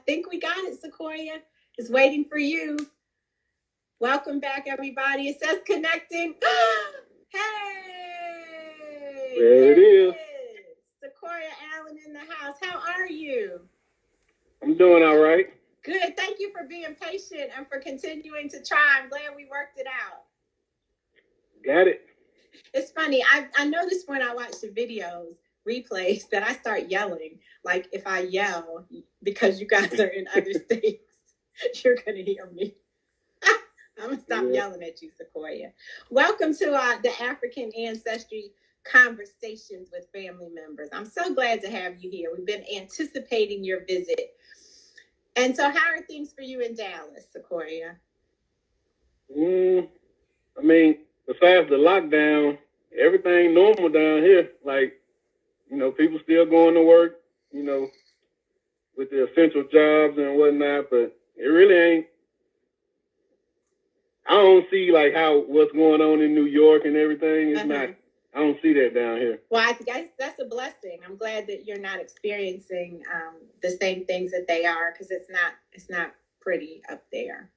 think we got it, Sequoia. It's waiting for you. Welcome back, everybody. It says connecting. Hey! There it is. Sequoia Allen in the house. How are you? I'm doing all right. Good. Thank you for being patient and for continuing to try. I'm glad we worked it out. Got it. It's funny. I noticed when I watch the videos, replays, that I start yelling. Like if I yell because you guys are in other states, you're going to hear me. I'm going to stop yelling at you, Sequoia. Welcome to the African Ancestry Conversations with Family Members. I'm so glad to have you here. We've been anticipating your visit. And so how are things for you in Dallas, Sequoia? I mean, besides the lockdown, everything normal down here. Like, people still going to work, with the essential jobs and whatnot, but it really ain't. I don't see like what's going on in New York and everything. It's not. I don't see that down here. Well, I guess that's a blessing. I'm glad that you're not experiencing the same things that they are, because it's not pretty up there.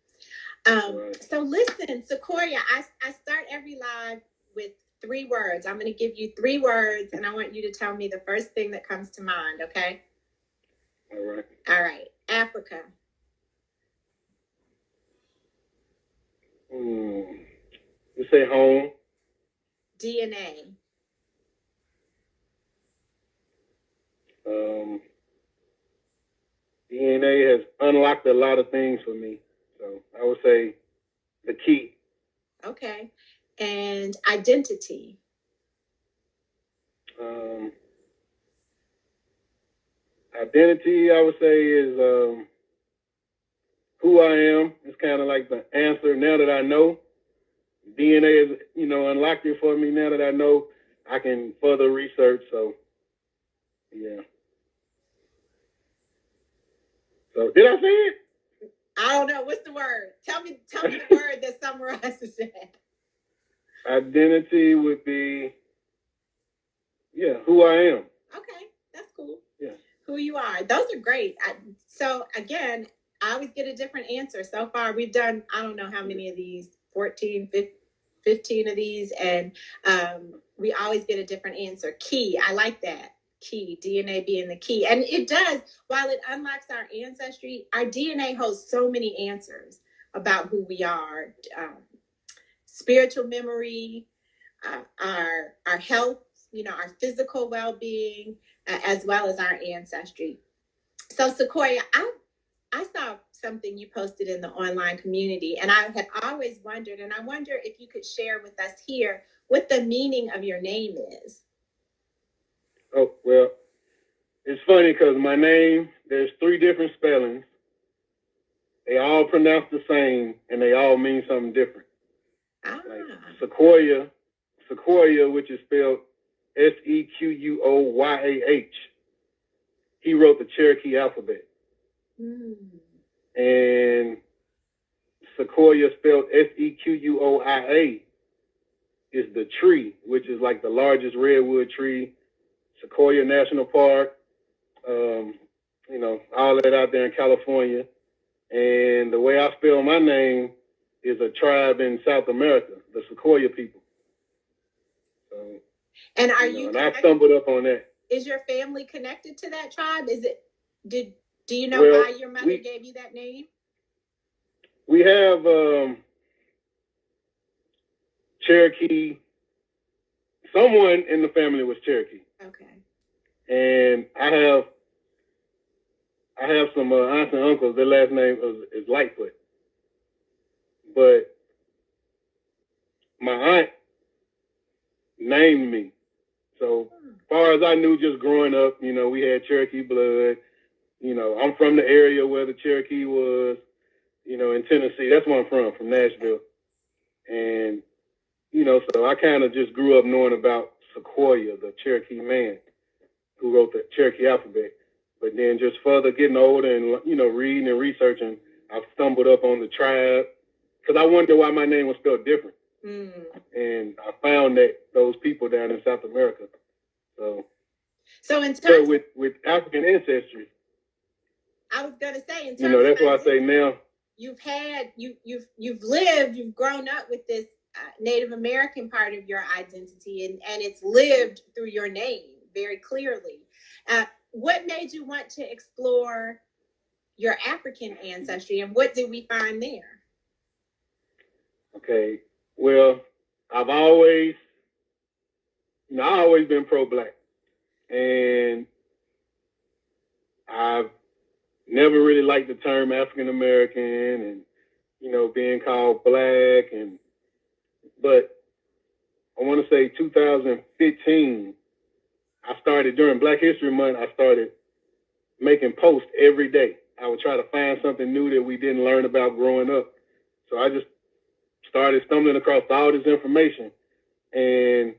Right. So listen, Sequoia, I start every live with 3 words. I'm going to give you 3 words, and I want you to tell me the first thing that comes to mind. Okay. All right. All right. Africa. You say home. DNA. DNA has unlocked a lot of things for me. So I would say the key. Okay. And identity. Identity, I would say, is who I am. It's kind of like the answer now that I know. DNA is, unlocked it for me now that I know. I can further research. So, yeah. So, did I say it? I don't know. What's the word? Tell me the word that summarizes it. Identity would be, who I am. Okay, that's cool. Yeah. Who you are. Those are great. So, again, I always get a different answer. So far, we've done, I don't know how many of these, 14, 15 of these, and we always get a different answer. Key. I like that. Key. DNA being the key. And it does, while it unlocks our ancestry, our DNA holds so many answers about who we are. Spiritual memory, our health, our physical well-being, as well as our ancestry. So Sequoia, I saw something you posted in the online community, and I had always wondered, and I wonder if you could share with us here what the meaning of your name is. Oh, well, it's funny because my name, there's 3 different spellings. They all pronounce the same, and they all mean something different. Like Sequoia, which is spelled Sequoyah. He wrote the Cherokee alphabet. And Sequoia, spelled Sequoia, is the tree, which is like the largest redwood tree. Sequoia National Park, all that out there in California. And the way I spell my name is a tribe in South America, the Secoya people. So, and are you? And I stumbled up on that. Is your family connected to that tribe? Do you know why your mother gave you that name? We have Cherokee. Someone in the family was Cherokee. Okay. And I have some aunts and uncles. Their last name is Lightfoot. But my aunt named me. So as far as I knew, just growing up, we had Cherokee blood. I'm from the area where the Cherokee was, in Tennessee. That's where I'm from Nashville. And, so I kind of just grew up knowing about Sequoia, the Cherokee man who wrote the Cherokee alphabet. But then just further getting older and, reading and researching, I stumbled up on the tribe because I wondered why my name was spelled different. And I found that those people down in South America. So in terms with African ancestry, I was gonna say, in terms you know, that's why I say now. You've lived, you've grown up with this Native American part of your identity, and it's lived through your name very clearly. What made you want to explore your African ancestry, and what did we find there? Okay, well, I've always been pro-Black, and I've never really liked the term African American, and you know, being called Black, but I want to say 2015, I started during Black History Month. I started making posts every day. I would try to find something new that we didn't learn about growing up. So I just started stumbling across all this information. And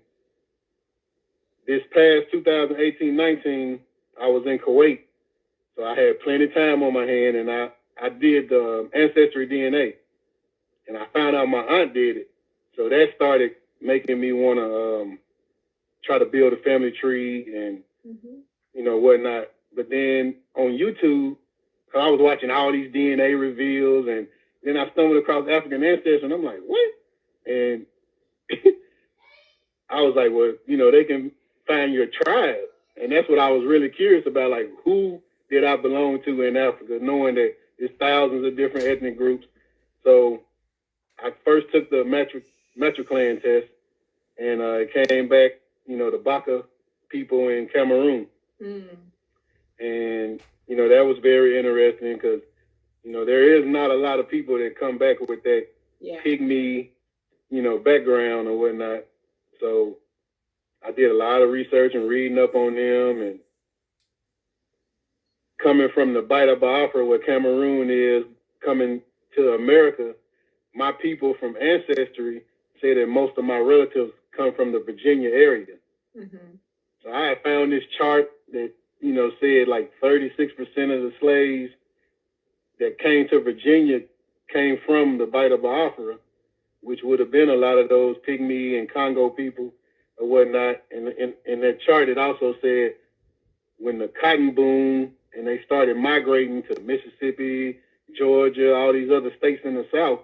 this past 2018-19, I was in Kuwait. So I had plenty of time on my hand, and I did the Ancestry DNA. And I found out my aunt did it. So that started making me want to try to build a family tree and, you know, whatnot. But then on YouTube, cause I was watching all these DNA reveals, and then I stumbled across African Ancestry, and I'm like, what? And I was like, well, you know, they can find your tribe. And that's what I was really curious about, like, who did I belong to in Africa, knowing that there's thousands of different ethnic groups. So I first took the Metroclan test, and it came back, you know, the Baka people in Cameroon. And, you know, that was very interesting because, you know, there is not a lot of people that come back with that pygmy, you know, background or whatnot. So I did a lot of research and reading up on them, and coming from the Baida Biafra, where Cameroon is, coming to America, my people from Ancestry say that most of my relatives come from the Virginia area. So I had found this chart that, you know, said like 36% of the slaves that came to Virginia came from the Baida Biafra, which would have been a lot of those Pygmy and Congo people or whatnot. And in that chart, it also said when the cotton boom and they started migrating to Mississippi, Georgia, all these other states in the South,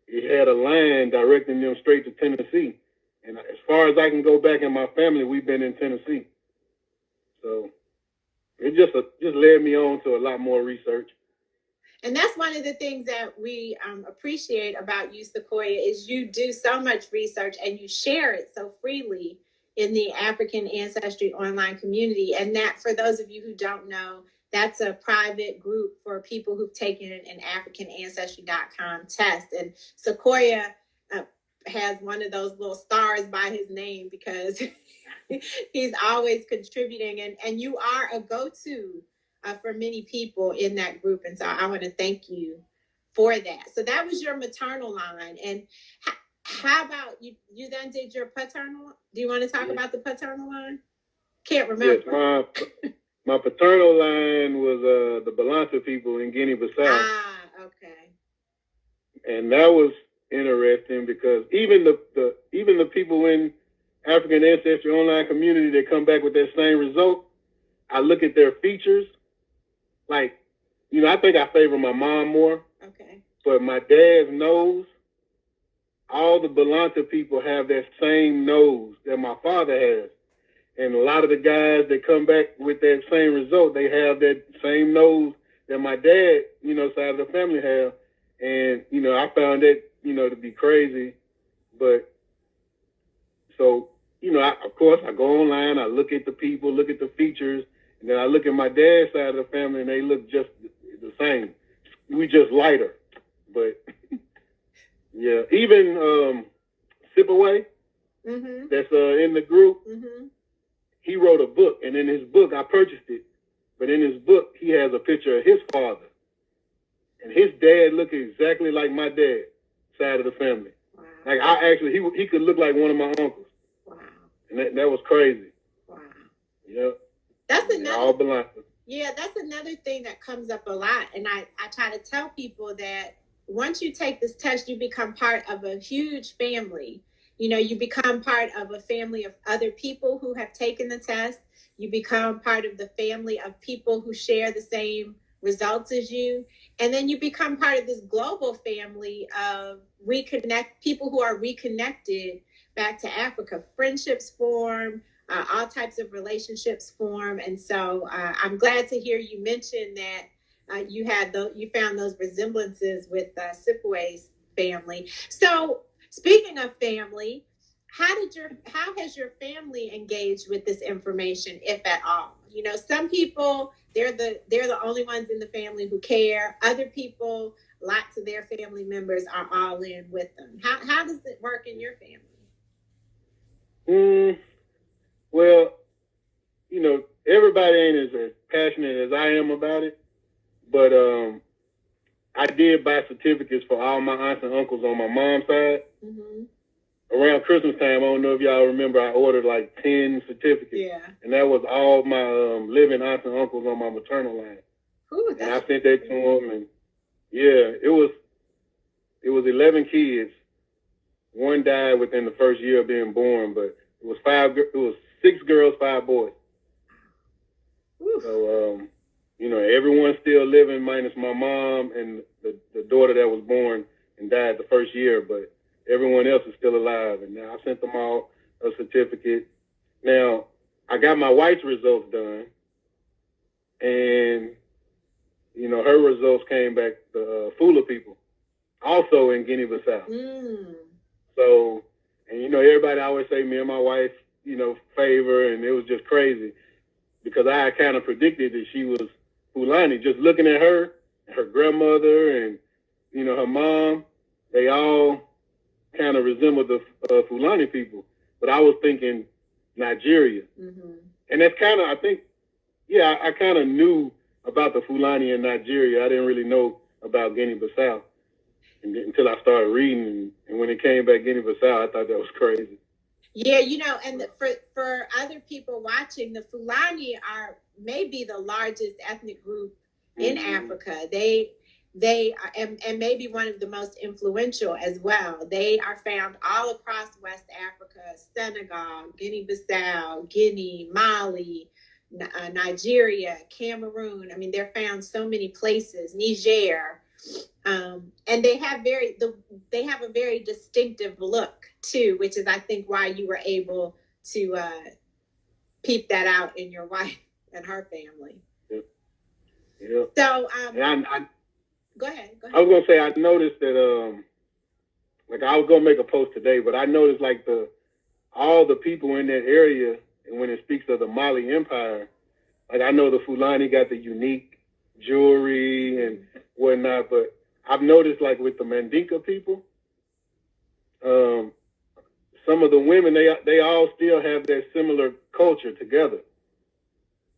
it had a line directing them straight to Tennessee. And as far as I can go back in my family, we've been in Tennessee. So it just led me on to a lot more research. And that's one of the things that we appreciate about you, Sequoia, is you do so much research and you share it so freely in the African Ancestry online community. And that, for those of you who don't know, that's a private group for people who've taken an AfricanAncestry.com test. And Sequoia has one of those little stars by his name because he's always contributing, and you are a go-to for many people in that group. And so I want to thank you for that. So that was your maternal line. And how about you then did your paternal? Do you want to talk about the paternal line? Can't remember. Yes, my paternal line was the Balanta people in Guinea-Bissau. Ah, okay. And that was interesting because even the people in African Ancestry online community that come back with that same result, I look at their features. Like, you know, I think I favor my mom more. Okay. But my dad's nose, all the Balanta people have that same nose that my father has. And a lot of the guys that come back with that same result, they have that same nose that my dad, you know, side of the family have. And, you know, I found that, you know, to be crazy. But so, you know, of course, I go online, I look at the people, look at the features, and then I look at my dad's side of the family, and they look just the same. We just lighter. But, yeah, even Sipaway, that's in the group, he wrote a book, and in his book, I purchased it, but in his book, he has a picture of his father. And his dad looked exactly like my dad, side of the family. Wow. Like, he could look like one of my uncles. Wow. And that was crazy. Wow. Yeah. That's another. All belong. Yeah, that's another thing that comes up a lot. And I try to tell people that once you take this test, you become part of a huge family. You know, you become part of a family of other people who have taken the test. You become part of the family of people who share the same results as you, and then you become part of this global family of people who are reconnected back to Africa. Friendships form, all types of relationships form, and so I'm glad to hear you mention that you found those resemblances with Sequoia's family. So speaking of family, how has your family engaged with this information, if at all? You know, some people they're the only ones in the family who care. Other people, lots of their family members are all in with them. How does it work in your family? Well, everybody ain't as passionate as I am about it, but I did buy certificates for all my aunts and uncles on my mom's side. Mm-hmm. Around Christmas time, I don't know if y'all remember, I ordered like 10 certificates. Yeah. And that was all my living aunts and uncles on my maternal line. Ooh, and I sent that to them, and yeah, it was 11 kids. One died within the first year of being born, but it was 6 girls, 5 boys. Ooh. So, everyone's still living minus my mom and the daughter that was born and died the first year, but everyone else is still alive. And now I sent them all a certificate. Now, I got my wife's results done, and, her results came back to Fula people, also in Guinea-Bissau. Mm. So, and, everybody always say me and my wife, favor, and it was just crazy because I kind of predicted that she was Fulani. Just looking at her, her grandmother, and, her mom, they all kind of resembled the Fulani people. But I was thinking Nigeria. Mm-hmm. And that's kind of, I think, I kind of knew about the Fulani in Nigeria. I didn't really know about Guinea-Bissau until I started reading. And when it came back Guinea-Bissau, I thought that was crazy. Yeah, and for other people watching, the Fulani are maybe the largest ethnic group in Africa. They are, and maybe one of the most influential as well. They are found all across West Africa: Senegal, Guinea-Bissau, Guinea, Mali, Nigeria, Cameroon. I mean, they're found so many places. Niger. And they have a very distinctive look too, which is I think why you were able to peep that out in your wife and her family. Yeah. So go ahead. I was gonna say I noticed that like I was gonna make a post today, but I noticed like all the people in that area, and when it speaks of the Mali Empire, like I know the Fulani got the unique jewelry and whatnot, but I've noticed like with the Mandinka people, some of the women they all still have that similar culture together.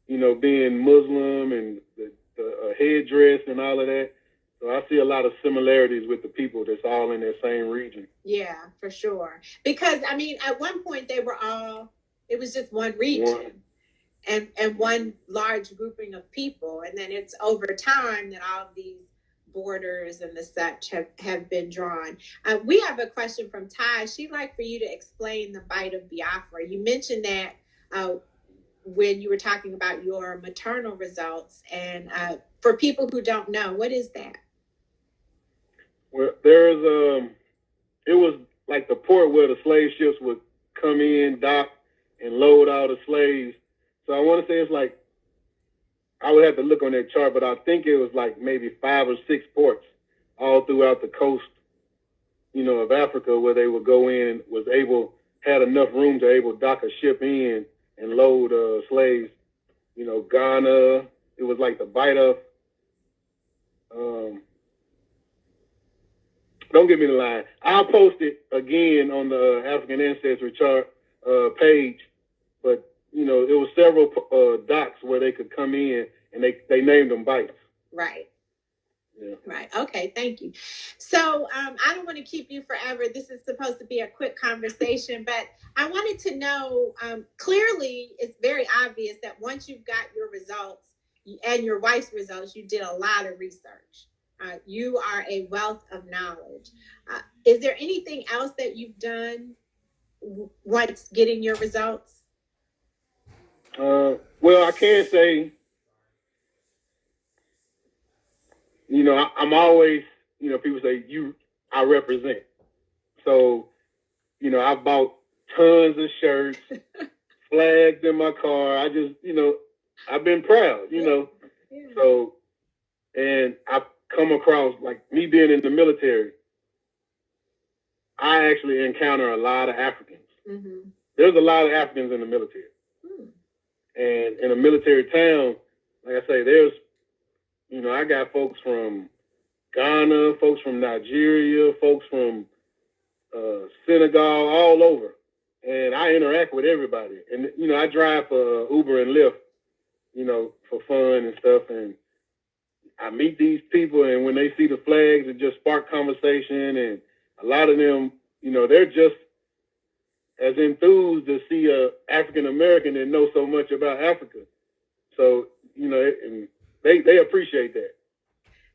Being Muslim and the headdress and all of that. So I see a lot of similarities with the people that's all in that same region. Yeah, for sure. Because I mean, at one point it was just one region. And one large grouping of people. And then it's over time that all of these borders and the such have been drawn. We have a question from Ty. She'd like for you to explain the bite of Biafra. You mentioned that when you were talking about your maternal results. And for people who don't know, what is that? Well, it was like the port where the slave ships would come in, dock, and load all the slaves. So I want to say it's like, I would have to look on that chart, but I think it was like maybe 5 or 6 ports all throughout the coast, of Africa where they would go in and had enough room to able to dock a ship in and load slaves. Ghana, it was like the bite of, don't give me the line. I'll post it again on the African Ancestry chart page, but it was several docks where they could come in, and they named them bites. Right. Yeah. Right. Okay. Thank you. So I don't want to keep you forever. This is supposed to be a quick conversation, but I wanted to know, clearly it's very obvious that once you've got your results and your wife's results, you did a lot of research. You are a wealth of knowledge. Is there anything else that you've done once getting your results? Well, I can say I'm always, people say I represent. So, I bought tons of shirts, flags in my car. I just, I've been proud, Yeah. So, and I've come across, like me being in the military, I actually encounter a lot of Africans. Mm-hmm. There's a lot of Africans in the military. Mm. And in a military town, like I say, there's, I got folks from Ghana, folks from Nigeria, folks from Senegal, all over. And I interact with everybody. And, I drive for Uber and Lyft, for fun and stuff. And I meet these people, and when they see the flags, it just spark conversation. And a lot of them, they're just as enthused to see a African American and know so much about Africa. So, and they appreciate that.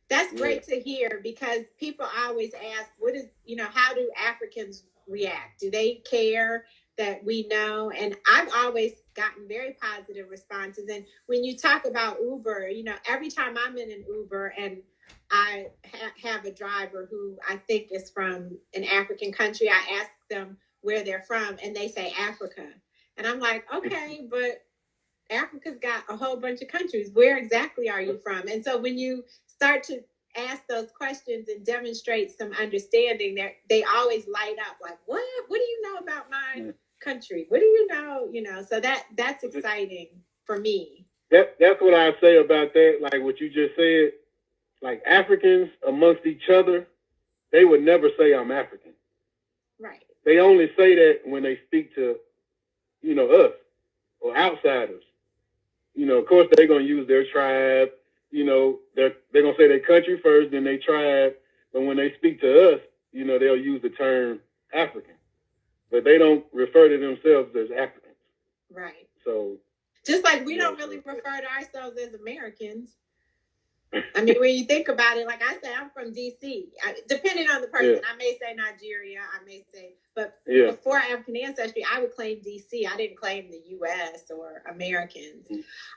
That's great to hear, because people always ask, how do Africans react? Do they care that we know? And I've always gotten very positive responses. And when you talk about Uber, every time I'm in an Uber and I have a driver who I think is from an African country, I ask them where they're from, and they say Africa. And I'm like, okay, but Africa's got a whole bunch of countries. Where exactly are you from? And so when you start to ask those questions and demonstrate some understanding, they always light up like, what do you know about my country? What do you know? So that's exciting for me. That's what I say about that. Like what you just said, like Africans amongst each other, they would never say I'm African. Right. They only say that when they speak to, us or outsiders. Of course they're gonna use their tribe. They're gonna say their country first, then their tribe. But when they speak to us, they'll use the term African. But they don't refer to themselves as Africans. Right. So just like we don't really refer to ourselves as Americans. I mean, when you think about it, like I said, I'm from DC. Depending on the person, I may say Nigeria, I may say, but before African ancestry, I would claim DC. I didn't claim the U.S. or Americans.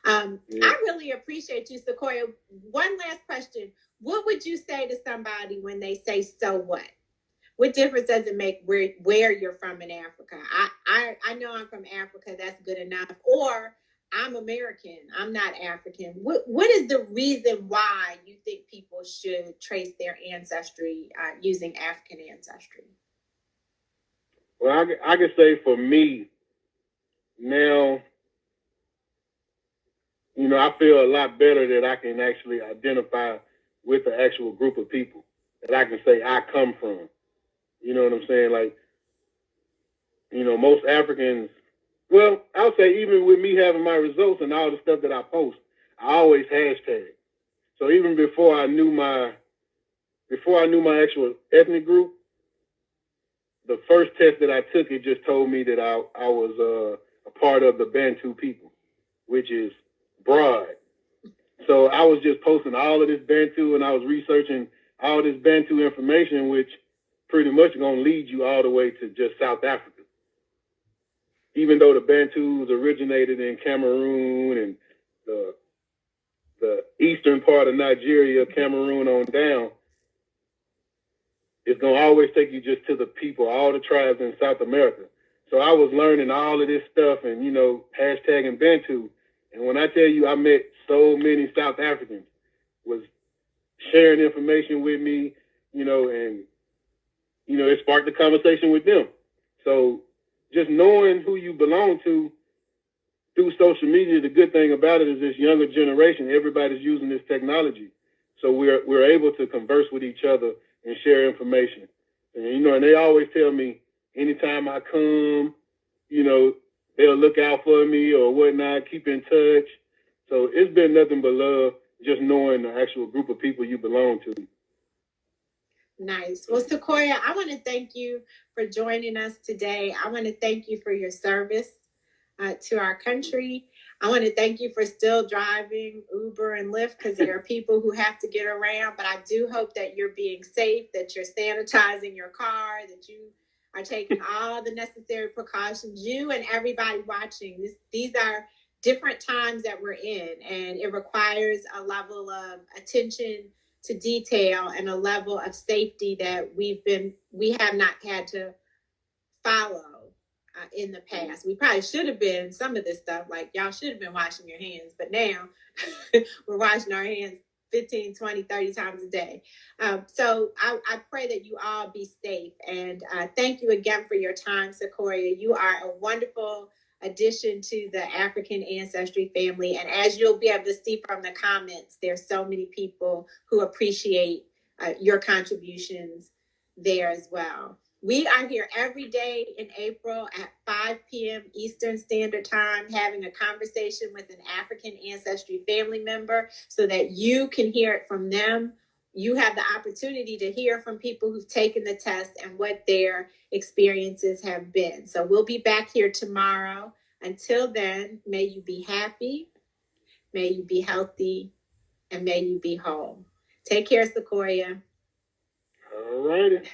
I really appreciate you, Sequoia. One last question. What would you say to somebody when they say, so what? What difference does it make where you're from in Africa? I know I'm from Africa. That's good enough. Or I'm American. I'm not African. What is the reason why you think people should trace their ancestry using African ancestry? Well, I can say for me now, I feel a lot better that I can actually identify with the actual group of people that I can say I come from. You know what I'm saying? Like, most Africans, well, I'll say even with me having my results and all the stuff that I post, I always hashtag. So even before I knew my actual ethnic group, the first test that I took, it just told me that I was a part of the Bantu people, which is broad. So I was just posting all of this Bantu, and I was researching all this Bantu information, which pretty much going to lead you all the way to just South Africa. Even though the Bantus originated in Cameroon and the eastern part of Nigeria, Cameroon on down, it's going to always take you just to the people, all the tribes in South America. So I was learning all of this stuff and, hashtagging Bantu. And when I tell you I met so many South Africans, was sharing information with me, and, it sparked a conversation with them. So just knowing who you belong to through social media, the good thing about it is this younger generation, everybody's using this technology. So we're able to converse with each other and share information. And, and they always tell me anytime I come, they'll look out for me or whatnot, keep in touch. So it's been nothing but love, just knowing the actual group of people you belong to. Nice. Well, Sequoia, I want to thank you for joining us today. I want to thank you for your service to our country. I want to thank you for still driving Uber and Lyft, because there are people who have to get around, but I do hope that you're being safe, that you're sanitizing your car, that you are taking all the necessary precautions, you and everybody watching. These are different times that we're in, and it requires a level of attention to detail and a level of safety that we have not had to follow in the past. We probably should have been some of this stuff, like y'all should have been washing your hands, but now we're washing our hands 15, 20, 30 times a day. So I pray that you all be safe. And thank you again for your time, Sequoia. You are a wonderful addition to the African Ancestry family. And as you'll be able to see from the comments, there's so many people who appreciate your contributions there as well. We are here every day in April at 5 p.m. Eastern Standard Time, having a conversation with an African Ancestry family member so that you can hear it from them. You have the opportunity to hear from people who've taken the test and what their experiences have been. So we'll be back here tomorrow. Until then, may you be happy, may you be healthy, and may you be whole. Take care, Sequoia. All righty.